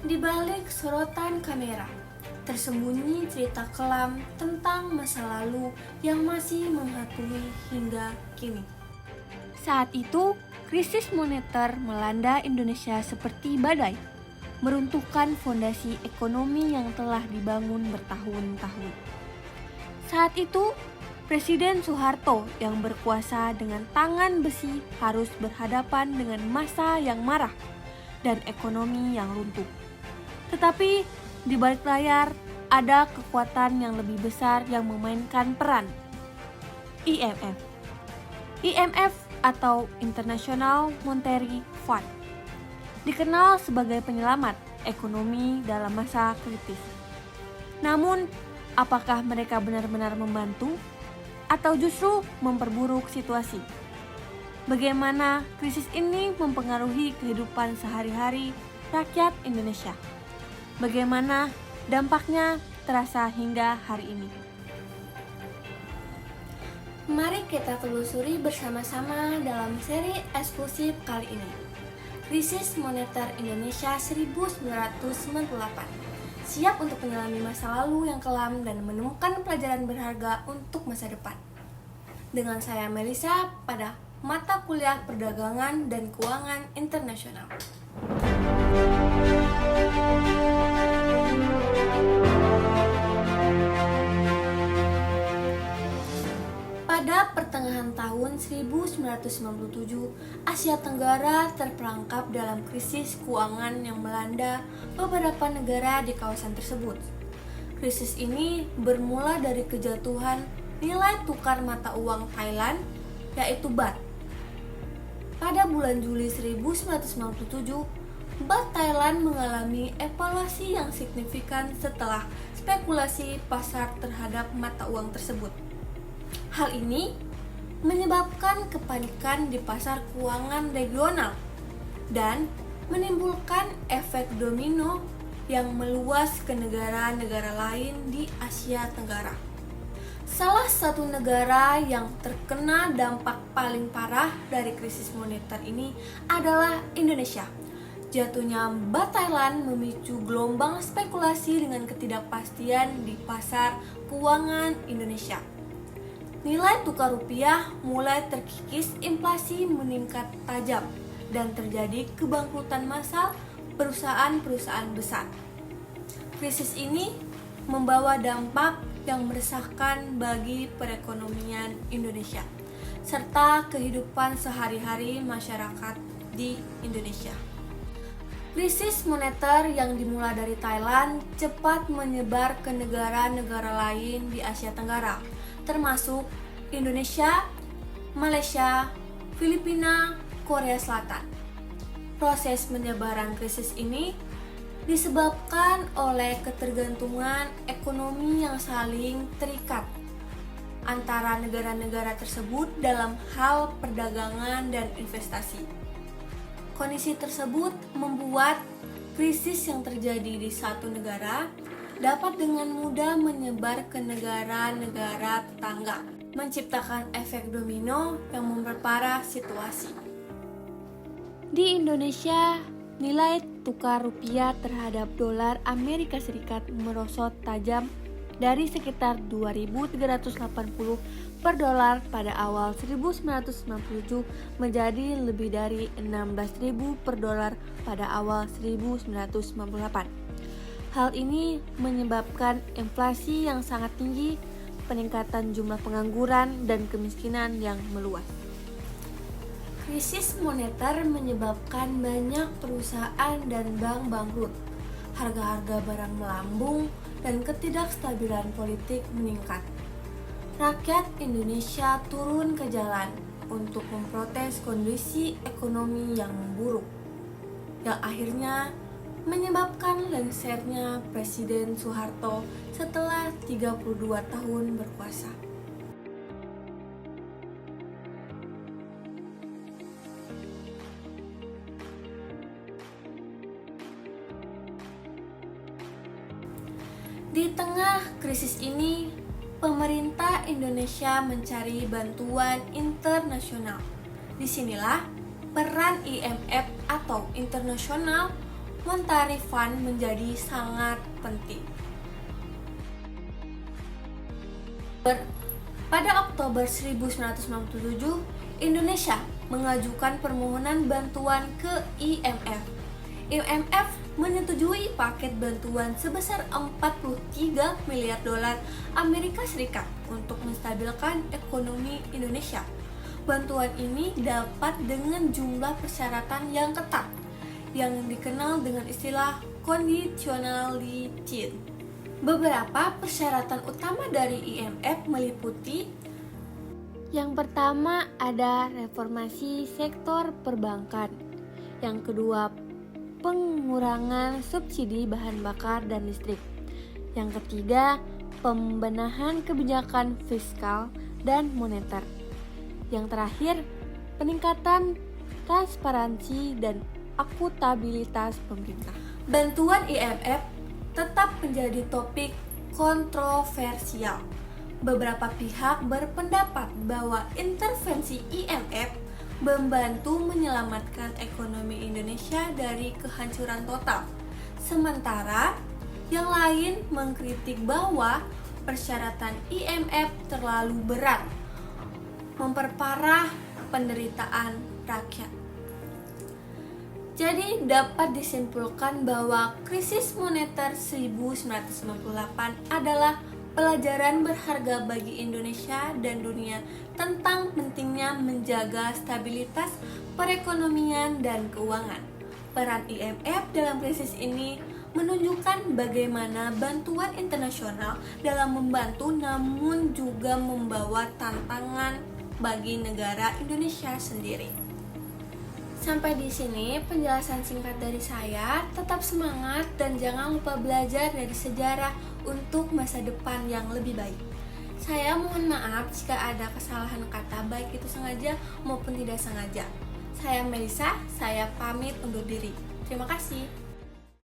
Di balik sorotan kamera, tersembunyi cerita kelam tentang masa lalu yang masih menghantui hingga kini. Saat itu, krisis moneter melanda Indonesia seperti badai, meruntuhkan fondasi ekonomi yang telah dibangun bertahun-tahun. Saat itu, Presiden Soeharto yang berkuasa dengan tangan besi harus berhadapan dengan massa yang marah dan ekonomi yang runtuh. Tetapi di balik layar ada kekuatan yang lebih besar yang memainkan peran. IMF. IMF atau International Monetary Fund dikenal sebagai penyelamat ekonomi dalam masa kritis. Namun, apakah mereka benar-benar membantu atau justru memperburuk situasi? Bagaimana krisis ini mempengaruhi kehidupan sehari-hari rakyat Indonesia? Bagaimana dampaknya terasa hingga hari ini? Mari kita telusuri bersama-sama dalam seri eksklusif kali ini. Krisis Moneter Indonesia 1998. Siap untuk menyelami masa lalu yang kelam dan menemukan pelajaran berharga untuk masa depan. Dengan saya Melisa pada mata kuliah Perdagangan dan Keuangan Internasional. Pada pertengahan tahun 1997, Asia Tenggara terperangkap dalam krisis keuangan yang melanda beberapa negara di kawasan tersebut. Krisis ini bermula dari kejatuhan nilai tukar mata uang Thailand, yaitu baht. Pada bulan Juli 1997, baht Thailand mengalami evaluasi yang signifikan setelah spekulasi pasar terhadap mata uang tersebut. Hal ini menyebabkan kepanikan di pasar keuangan regional dan menimbulkan efek domino yang meluas ke negara-negara lain di Asia Tenggara. Salah satu negara yang terkena dampak paling parah dari krisis moneter ini adalah Indonesia. Jatuhnya baht Thailand memicu gelombang spekulasi dengan ketidakpastian di pasar keuangan Indonesia. Nilai tukar rupiah mulai terkikis, inflasi meningkat tajam, dan terjadi kebangkrutan massal perusahaan-perusahaan besar. Krisis ini membawa dampak yang meresahkan bagi perekonomian Indonesia, serta kehidupan sehari-hari masyarakat di Indonesia. Krisis moneter yang dimulai dari Thailand cepat menyebar ke negara-negara lain di Asia Tenggara, termasuk Indonesia, Malaysia, Filipina, Korea Selatan. Proses penyebaran krisis ini disebabkan oleh ketergantungan ekonomi yang saling terikat antara negara-negara tersebut dalam hal perdagangan dan investasi. Kondisi tersebut membuat krisis yang terjadi di satu negara dapat dengan mudah menyebar ke negara-negara tetangga, menciptakan efek domino yang memperparah situasi. Di Indonesia, nilai tukar rupiah terhadap dolar Amerika Serikat merosot tajam dari sekitar 2.380 per dolar pada awal 1997 menjadi lebih dari 16.000 per dolar pada awal 1998. Hal ini menyebabkan inflasi yang sangat tinggi, peningkatan jumlah pengangguran, dan kemiskinan yang meluas. Krisis moneter menyebabkan banyak perusahaan dan bank bangkrut, harga-harga barang melambung, dan ketidakstabilan politik meningkat. Rakyat Indonesia turun ke jalan untuk memprotes kondisi ekonomi yang memburuk, yang akhirnya menyebabkan lengsernya Presiden Soeharto setelah 32 tahun berkuasa. Di tengah krisis ini, pemerintah Indonesia mencari bantuan internasional. Disinilah peran IMF atau International monetary fund menjadi sangat penting. Pada Oktober 1997, Indonesia mengajukan permohonan bantuan ke IMF. IMF menyetujui paket bantuan sebesar 43 miliar dolar Amerika Serikat untuk menstabilkan ekonomi Indonesia. Bantuan ini dapat dengan jumlah persyaratan yang ketat, yang dikenal dengan istilah conditionality. Beberapa persyaratan utama dari IMF meliputi: yang pertama ada reformasi sektor perbankan, yang kedua pengurangan subsidi bahan bakar dan listrik, yang ketiga pembenahan kebijakan fiskal dan moneter, yang terakhir peningkatan transparansi dan akuntabilitas pemerintah. Bantuan IMF tetap menjadi topik kontroversial. Beberapa pihak berpendapat bahwa intervensi IMF membantu menyelamatkan ekonomi Indonesia dari kehancuran total. Sementara yang lain mengkritik bahwa persyaratan IMF terlalu berat, memperparah penderitaan rakyat. Jadi dapat disimpulkan bahwa krisis moneter 1998 adalah pelajaran berharga bagi Indonesia dan dunia tentang pentingnya menjaga stabilitas perekonomian dan keuangan. Peran IMF dalam krisis ini menunjukkan bagaimana bantuan internasional dalam membantu namun juga membawa tantangan bagi negara Indonesia sendiri. Sampai di sini penjelasan singkat dari saya. Tetap semangat dan jangan lupa belajar dari sejarah untuk masa depan yang lebih baik. Saya mohon maaf jika ada kesalahan kata, baik itu sengaja maupun tidak sengaja. Saya Melisa, saya pamit undur diri. Terima kasih.